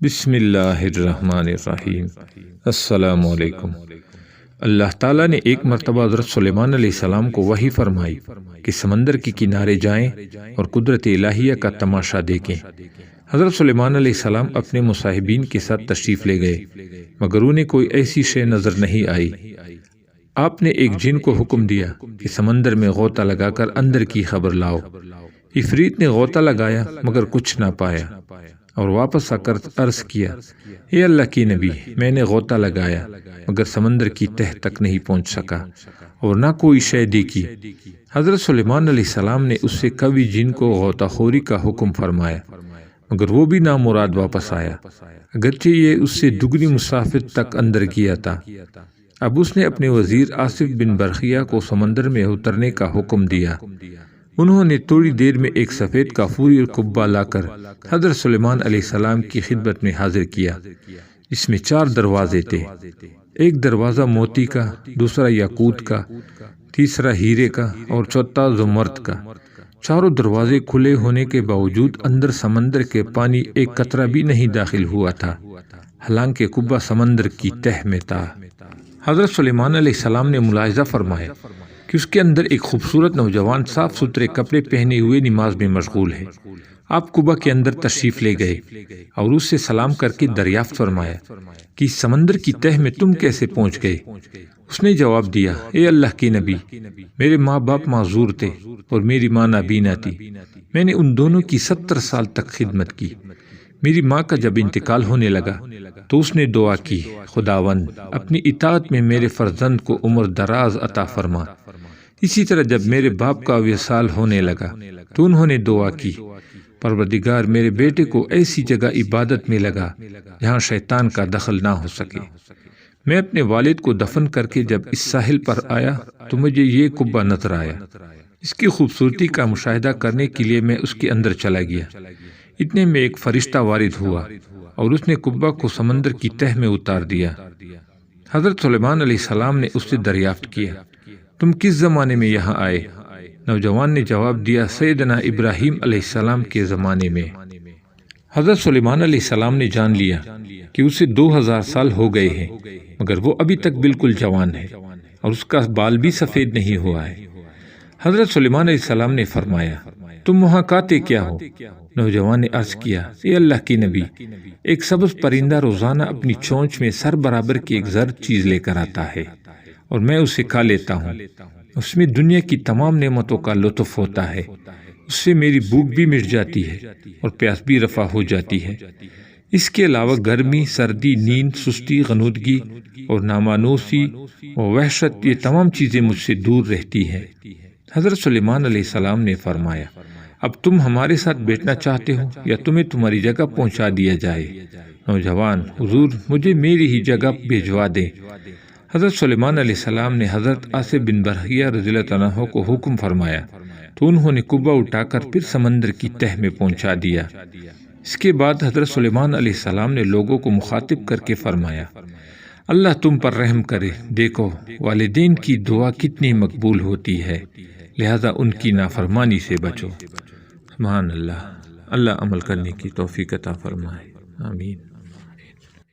بسم اللہ الرحمن الرحیم۔ السلام علیکم۔ اللہ تعالیٰ نے ایک مرتبہ حضرت سلیمان علیہ السلام کو وحی فرمائی کہ سمندر کے کنارے جائیں اور قدرت الہیہ کا تماشا دیکھیں۔ حضرت سلیمان علیہ السلام اپنے مصاحبین کے ساتھ تشریف لے گئے، مگر انہیں کوئی ایسی شے نظر نہیں آئی۔ آپ نے ایک جن کو حکم دیا کہ سمندر میں غوطہ لگا کر اندر کی خبر لاؤ۔ عفریت نے غوطہ لگایا مگر کچھ نہ پایا اور واپس آ کر عرض کیا، اے اللہ کی نبی، میں نے غوطہ لگایا مگر سمندر کی تہ تک نہیں پہنچ سکا اور نہ کوئی شے دیکھی۔ حضرت سلیمان علیہ السلام نے اس سے کبھی جن کو غوطہ خوری کا حکم فرمایا مگر وہ بھی نامراد واپس آیا، اگرچہ یہ اس سے دگنی مسافت تک اندر گیا تھا۔ اب اس نے اپنے وزیر آصف بن برخیہ کو سمندر میں اترنے کا حکم دیا۔ انہوں نے تھوڑی دیر میں ایک سفید کافوری اور قبہ لا کر حضرت سلیمان علیہ السلام کی خدمت میں حاضر کیا۔ اس میں 4 دروازے تھے، ایک دروازہ موتی کا، دوسرا یاقوت کا، تیسرا ہیرے کا اور چوتھا زمرد کا۔ چاروں دروازے کھلے ہونے کے باوجود اندر سمندر کے پانی ایک قطرہ بھی نہیں داخل ہوا تھا، حالانکہ قبہ سمندر کی تہ میں تھا۔ حضرت سلیمان علیہ السلام نے ملاحظہ فرمایا کہ اس کے اندر ایک خوبصورت نوجوان صاف ستھرے کپڑے پہنے ہوئے نماز میں مشغول ہے۔ آپ قبہ کے اندر تشریف لے گئے اور اس سے سلام کر کے دریافت فرمایا کہ سمندر کی تہ میں تم کیسے پہنچ گئے؟ اس نے جواب دیا، اے اللہ کے نبی، میرے ماں باپ معذور تھے اور میری ماں نابینا تھی۔ میں نے ان دونوں کی 70 سال تک خدمت کی۔ میری ماں کا جب انتقال ہونے لگا تو اس نے دعا کی، خداوند اپنی اطاعت میں میرے فرزند کو عمر دراز عطا فرما۔ اسی طرح جب میرے باپ کا وصال ہونے لگا تو انہوں نے دعا کی، پروردگار میرے بیٹے کو ایسی جگہ عبادت میں لگا جہاں شیطان کا دخل نہ ہو سکے۔ میں اپنے والد کو دفن کر کے جب اس ساحل پر آیا تو مجھے یہ قبہ نظر آیا۔ اس کی خوبصورتی کا مشاہدہ کرنے کے لیے میں اس کے اندر چلا گیا۔ اتنے میں ایک فرشتہ وارد ہوا اور اس نے قبہ کو سمندر کی تہ میں اتار دیا۔ حضرت سلیمان علیہ السلام نے اس سے دریافت کیا، تم کس زمانے میں یہاں آئے؟ نوجوان نے جواب دیا، سیدنا ابراہیم علیہ السلام کے زمانے میں۔ حضرت سلیمان علیہ السلام نے جان لیا کہ اسے 2000 سال ہو گئے ہیں مگر وہ ابھی تک بالکل جوان ہے اور اس کا بال بھی سفید نہیں ہوا ہے۔ حضرت سلیمان علیہ السلام نے فرمایا، تم وہاں کاتے کیا ہو؟ نوجوان نے عرض کیا، اے اللہ کی نبی، ایک سبز پرندہ روزانہ اپنی چونچ میں سر برابر کی ایک زرد چیز لے کر آتا ہے اور میں اسے کھا لیتا ہوں۔ اس میں دنیا کی تمام نعمتوں کا لطف ہوتا ہے۔ اس سے میری بھوک بھی مٹ جاتی ہے اور پیاس بھی رفع ہو جاتی ہے۔ اس کے علاوہ گرمی، سردی، نیند، سستی، غنودگی اور نامانوسی اور وحشت، یہ تمام چیزیں مجھ سے دور رہتی ہیں۔ حضرت سلیمان علیہ السلام نے فرمایا، اب تم ہمارے ساتھ بیٹھنا چاہتے ہو یا تمہیں تمہاری جگہ پہنچا دیا جائے؟ نوجوان، حضور مجھے میری ہی جگہ بھیجوا دیں۔ حضرت سلیمان علیہ السلام نے حضرت آصف بن برخیہ رضی اللہ عنہ کو حکم فرمایا تو انہوں نے قبہ اٹھا کر پھر سمندر کی تہ میں پہنچا دیا۔ اس کے بعد حضرت سلیمان علیہ السلام نے لوگوں کو مخاطب کر کے فرمایا، اللہ تم پر رحم کرے، دیکھو والدین کی دعا کتنی مقبول ہوتی ہے، لہذا ان کی نافرمانی سے بچو۔ سبحان اللہ، اللہ عمل کرنے کی توفیق عطا فرمائے، آمین۔